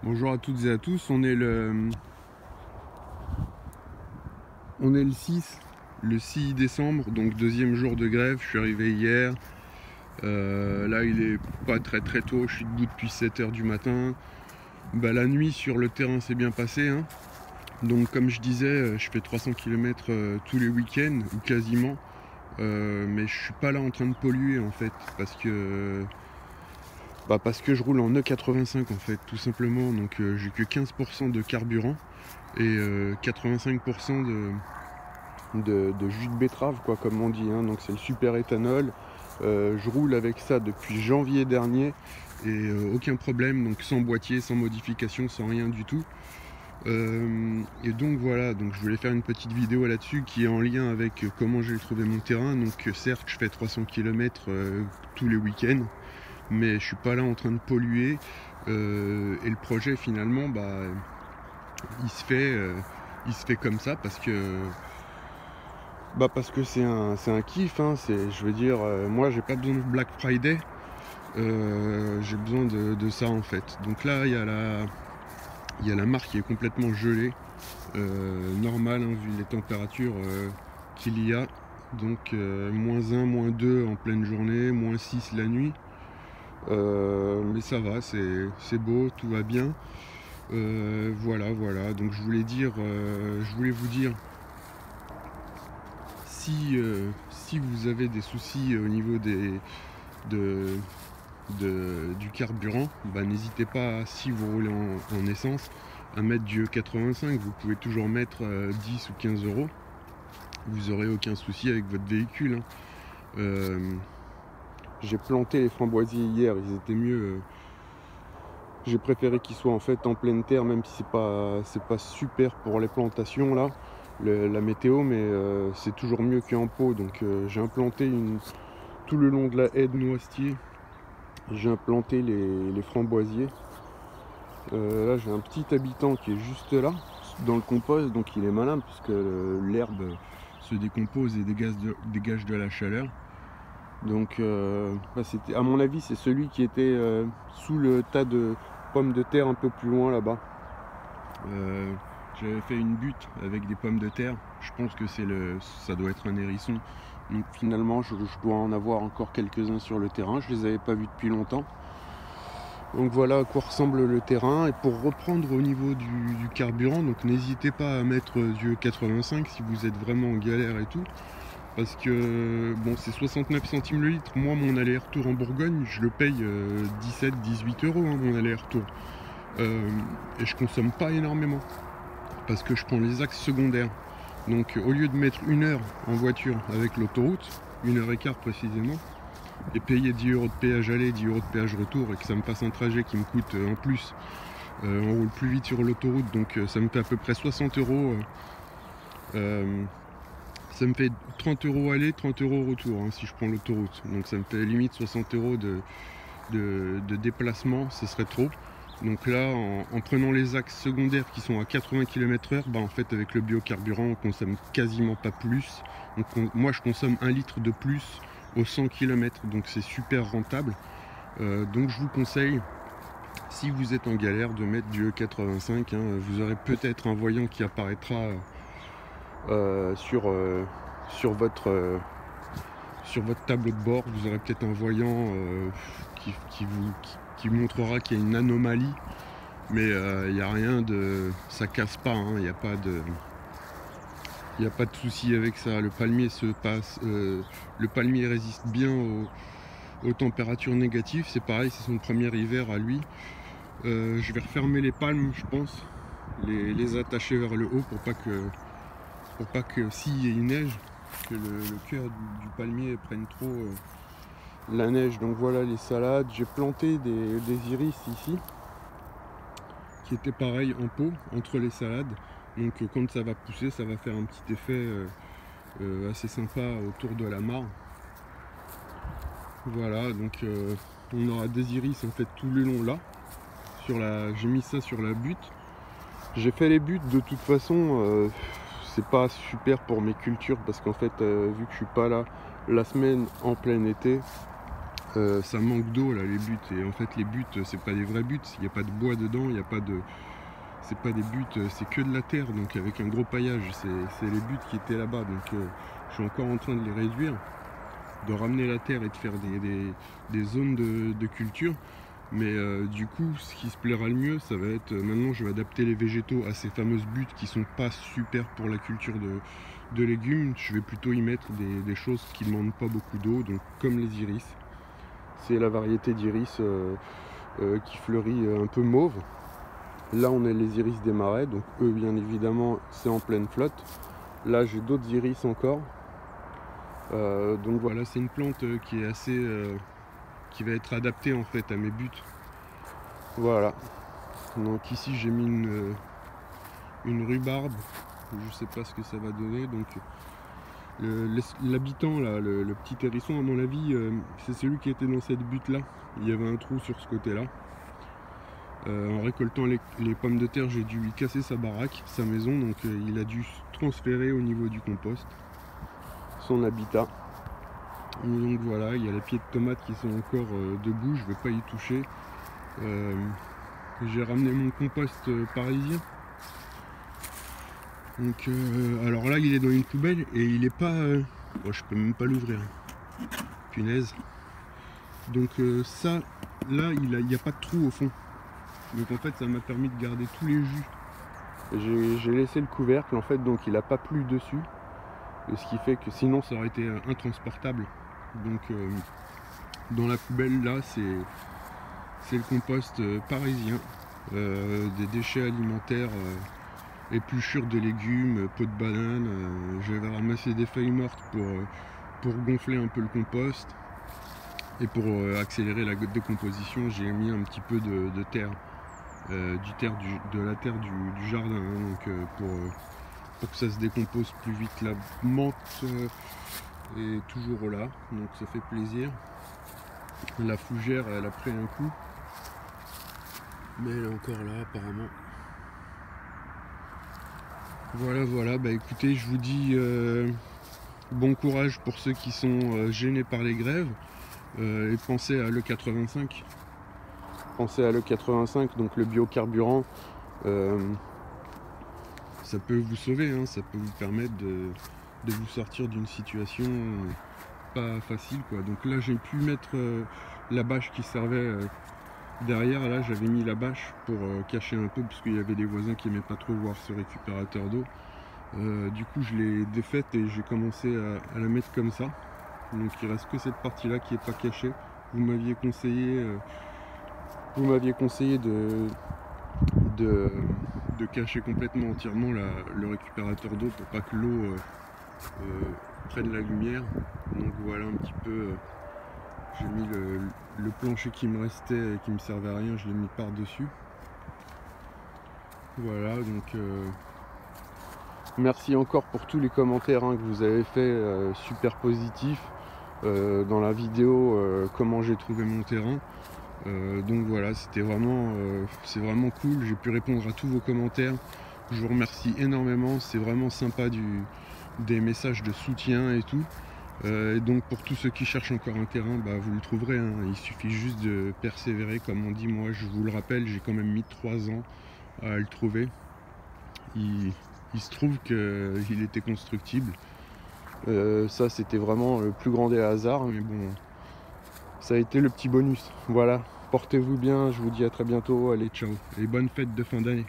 Bonjour à toutes et à tous, on est le 6, le 6 décembre, donc deuxième jour de grève. Je suis arrivé hier, là il est pas très tôt, je suis debout depuis 7 h du matin. La nuit sur le terrain s'est bien passé, hein. Donc comme je disais, je fais 300 km tous les week-ends, ou quasiment. Mais je suis pas là en train de polluer en fait, parce que je roule en E85 en fait, tout simplement. Donc j'ai que 15% de carburant et 85% de jus de betterave, quoi, comme on dit, hein. Donc c'est le super éthanol. Je roule avec ça depuis janvier dernier et aucun problème, donc sans boîtier, sans modification, sans rien du tout. Et donc voilà, donc je voulais faire une petite vidéo là-dessus qui est en lien avec comment j'ai trouvé mon terrain. Donc certes je fais 300 km tous les week-ends, mais je suis pas là en train de polluer, et le projet finalement il se fait comme ça parce que c'est un kiff, hein. Je veux dire, moi j'ai pas besoin de Black Friday, j'ai besoin de ça en fait. Donc là il y a la marque qui est complètement gelée, normal, hein, vu les températures qu'il y a. Donc -1, -2 en pleine journée, -6 la nuit. Mais ça va, c'est beau, tout va bien. Voilà, donc je voulais vous dire, si vous avez des soucis au niveau du carburant, n'hésitez pas, si vous roulez en essence, à mettre du E85. Vous pouvez toujours mettre 10 ou 15 euros, vous aurez aucun souci avec votre véhicule, hein. J'ai planté les framboisiers hier, ils étaient mieux. J'ai préféré qu'ils soient en fait en pleine terre, même si c'est pas super pour les plantations là, la météo, mais c'est toujours mieux qu'en pot. Donc j'ai implanté tout le long de la haie de noisetier, j'ai implanté les framboisiers. Là j'ai un petit habitant qui est juste là, dans le compost, donc il est malin puisque l'herbe se décompose et dégage de la chaleur. Donc c'était, à mon avis, c'est celui qui était sous le tas de pommes de terre un peu plus loin là-bas. J'avais fait une butte avec des pommes de terre. Je pense que ça doit être un hérisson. Donc finalement je dois en avoir encore quelques-uns sur le terrain. Je les avais pas vus depuis longtemps. Donc voilà à quoi ressemble le terrain. Et pour reprendre au niveau du carburant, donc n'hésitez pas à mettre du 85 si vous êtes vraiment en galère et tout. Parce que bon, c'est 69 centimes le litre. Moi, mon aller-retour en Bourgogne, je le paye 17-18 euros, hein, mon aller-retour. Et je consomme pas énormément parce que je prends les axes secondaires. Donc au lieu de mettre 1 heure en voiture avec l'autoroute, 1 h 15 précisément, et payer 10 euros de péage aller, 10 euros de péage retour, et que ça me fasse un trajet qui me coûte en plus, on roule plus vite sur l'autoroute, donc ça me fait à peu près 60 euros. Ça me fait 30 euros aller, 30 euros retour, hein, si je prends l'autoroute. Donc ça me fait limite 60 euros de déplacement, ce serait trop. Donc là, en prenant les axes secondaires qui sont à 80 km/h, en fait avec le biocarburant, on consomme quasiment pas plus. Donc moi je consomme 1 litre de plus aux 100 km, donc c'est super rentable. Donc je vous conseille, si vous êtes en galère, de mettre du E85, hein. Vous aurez peut-être un voyant qui apparaîtra sur votre tableau de bord. Vous aurez peut-être un voyant qui montrera qu'il y a une anomalie, mais il n'y a rien de, ça casse pas, hein. Il n'y a pas de souci avec ça. Le palmier le palmier résiste bien aux températures négatives. C'est pareil, c'est son premier hiver à lui. Je vais refermer les palmes, je pense, les attacher vers le haut pour pas que s'il y ait une neige, que le cœur du palmier prenne trop la neige. Donc voilà les salades. J'ai planté des iris ici qui étaient pareil en pot entre les salades. Donc quand ça va pousser, ça va faire un petit effet assez sympa autour de la mare. Voilà, donc on aura des iris en fait tout le long là. J'ai mis ça sur la butte. J'ai fait les buttes de toute façon. C'est pas super pour mes cultures parce qu'en fait vu que je suis pas là la semaine en plein été, ça manque d'eau là les buttes, et en fait les buttes c'est pas des vraies buttes, il n'y a pas de bois dedans, il n'y a pas de... C'est pas des buttes, c'est que de la terre, donc avec un gros paillage, c'est les buttes qui étaient là-bas, donc je suis encore en train de les réduire, de ramener la terre et de faire des zones de culture. Mais du coup, ce qui se plaira le mieux, ça va être, maintenant je vais adapter les végétaux à ces fameuses buttes qui sont pas super pour la culture de légumes. Je vais plutôt y mettre des choses qui ne demandent pas beaucoup d'eau, donc comme les iris. C'est la variété d'iris qui fleurit un peu mauve. Là on a les iris des marais, donc eux bien évidemment c'est en pleine flotte. Là j'ai d'autres iris encore. Donc voilà, c'est une plante qui est assez... qui va être adaptée en fait à mes buts. Voilà. Donc ici j'ai mis une rhubarbe. Je sais pas ce que ça va donner. Donc l'habitant là, le petit hérisson, à mon avis, c'est celui qui était dans cette butte là. Il y avait un trou sur ce côté là. En récoltant les pommes de terre, j'ai dû lui casser sa baraque, sa maison, donc il a dû se transférer au niveau du compost, son habitat. Donc voilà, il y a les pieds de tomates qui sont encore debout, je ne vais pas y toucher. J'ai ramené mon compost parisien. Donc alors là il est dans une poubelle et il est pas... bon, je peux même pas l'ouvrir. Punaise. Donc ça, là il n'y a pas de trou au fond. Donc en fait ça m'a permis de garder tous les jus. J'ai laissé le couvercle en fait, donc il n'a pas plu dessus. Et ce qui fait que sinon ça aurait été intransportable. Donc dans la poubelle là c'est le compost parisien. Des déchets alimentaires, épluchures de légumes, peaux de banane. J'avais ramassé des feuilles mortes pour gonfler un peu le compost. Et pour accélérer la décomposition, j'ai mis un petit peu de terre. De la terre du jardin, hein, donc pour que ça se décompose plus vite. La menthe est toujours là, donc ça fait plaisir. La fougère elle a pris un coup, mais elle est encore là apparemment. Voilà, bah écoutez, je vous dis bon courage pour ceux qui sont gênés par les grèves, et pensez à l'E85. Pensez à l'E85, donc le biocarburant, ça peut vous sauver, hein, ça peut vous permettre de vous sortir d'une situation pas facile, quoi. Donc là j'ai pu mettre la bâche qui servait derrière, là j'avais mis la bâche pour cacher un peu, parce qu'il y avait des voisins qui n'aimaient pas trop voir ce récupérateur d'eau. Du coup je l'ai défaite et j'ai commencé à la mettre comme ça. Donc il reste que cette partie là qui n'est pas cachée. Vous m'aviez conseillé de cacher complètement entièrement le récupérateur d'eau pour pas que l'eau prenne la lumière. Donc voilà un petit peu, j'ai mis le plancher qui me restait et qui me servait à rien, je l'ai mis par dessus. Voilà, donc merci encore pour tous les commentaires hein, que vous avez fait, super positifs dans la vidéo comment j'ai trouvé mon terrain. Donc voilà, c'était vraiment, c'est vraiment cool, j'ai pu répondre à tous vos commentaires. Je vous remercie énormément, c'est vraiment sympa des messages de soutien et tout. Et donc pour tous ceux qui cherchent encore un terrain, bah, vous le trouverez, hein. Il suffit juste de persévérer, comme on dit. Moi je vous le rappelle, j'ai quand même mis 3 ans à le trouver. Il se trouve qu'il était constructible. Ça c'était vraiment le plus grand des hasards, mais bon, ça a été le petit bonus. Voilà, portez-vous bien, je vous dis à très bientôt, allez ciao, et bonne fête de fin d'année.